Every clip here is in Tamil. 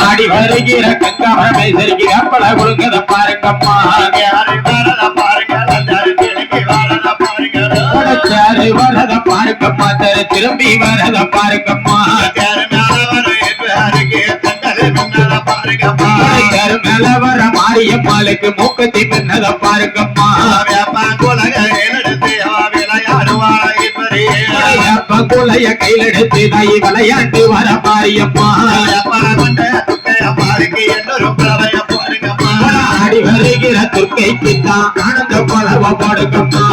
ஆடி வருகிற கங்காவரமே சரிக்கு வேப்பல கொடுங்கத பாருங்கம்மா வரத பாருங்கம்மா திரும்பி வரத பாருங்கம்மா மேல வர மாரியம்மாளுக்கு மூக்கத்தி பின்னத பாருங்கம்மா குலைய கையில் எடுத்து தாய் விளையாட்டு வர மாரியம்மா ஆடி வருகிற துர்க்கைக்கு தான் ஆனந்த பலவ பாடுங்கம்மா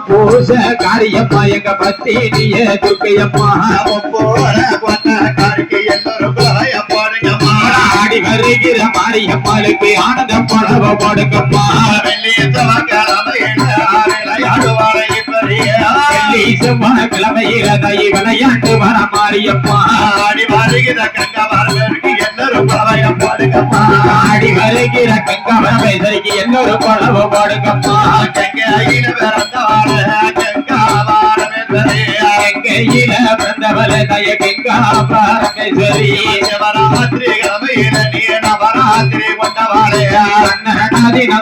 பூச காரியம்மா எங்க பத்தினிய துர்க்கையம்மா ஆடி வருகிற மாரியம்மாளுக்கு ஆனந்த பலவ பாடுங்கம்மா கிழமையில தை விளையாட்டு வர மாரியம்மா ஆடி வருகிற கங்காவரமைக்கு என்னொரு பழவ பாடுங்கம்மா கையில பிறந்தவள தய கங்காபரமேஸ்வரி நவராத்திரி கொண்டவாளே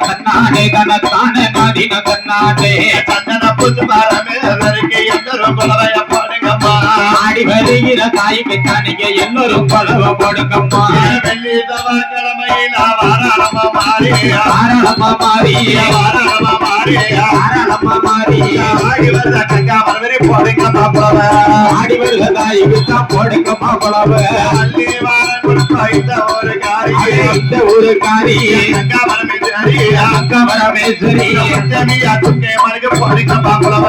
தன்னாடே கனத்தான நாதின தன்னாடே சந்தன புஷ்பரமேஸ்வரிக்கு என்னொரு பலவைய பாடுங்கம்மா ஆடி வருகிற தாய்க்கு தானிங்க என்னொரு பலவ பாடுங்கம்மா வெள்ளி செவ்வாய்க்கிழமையில வாராளமா மாறி ஆடி வருத கங்காவரமே போடுங்கம்மா புலவ ஆடி வருத தாய்க்கு தான் போடுங்கம்மா புலவ அள்ளி வாரம் கொடுப்பா இந்த ஒரு காரி கங்காவரமேஸ்வரி போடுங்கம்மா புலவ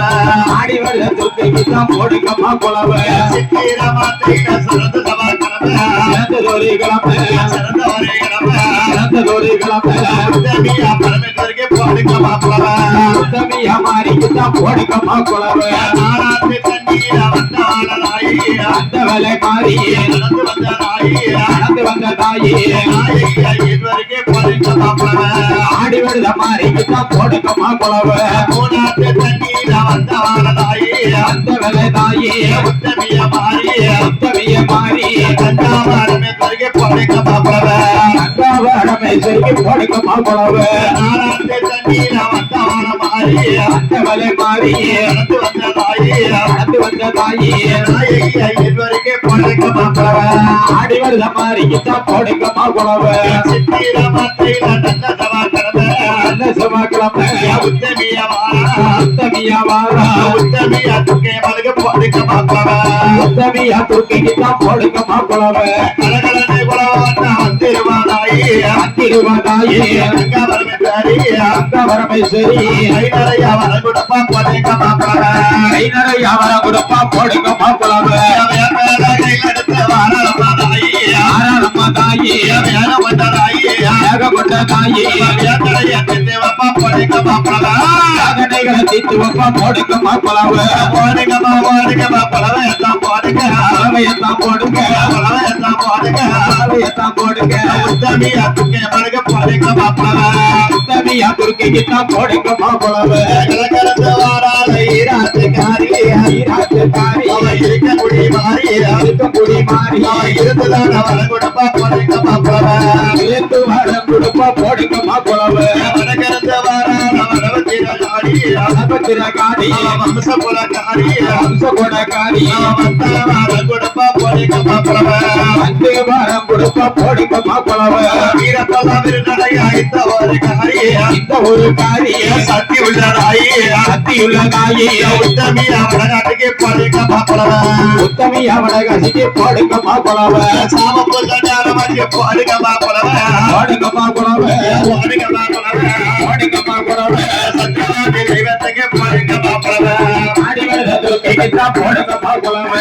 ஆடி வருத துர்க்கைக்கு தான் போடுங்கம்மா புலவ போடுங்கம்மா குளவ அந்த வேலை மாறி நடந்து வந்த தாயி ஆடி வருத மாறிக்குதான் போடுங்கம்மா குளவ அந்த வேலை தாயி உத்தமிய மாறி கங்காவரமேஸ்வரிக்கு போடுங்கம்மா குளவ அந்த வேலை மாறி நடந்து வந்த தாயி ஆடி வருத மாறிக்குதான் போடுங்கம்மா குளவ செவ்வாய்க்கிழமை உத்தமிய துர்க்கைக்கு தான் போடுங்கம்மா குளவ கங்காவரமேஸ்வரி வர கொடுப்பா போடுங்கம்மா குளவ போடுங்கம்மா குளவ இந்த ஒரு காரிய சக்தி உள்ளதாயே உத்தமியா வடகாட்டுக்கு போடுங்கம்மா குளவ சாம போடுங்கம்மா குளவ தெய்வத்துக்கு போடுங்கம்மா குளவ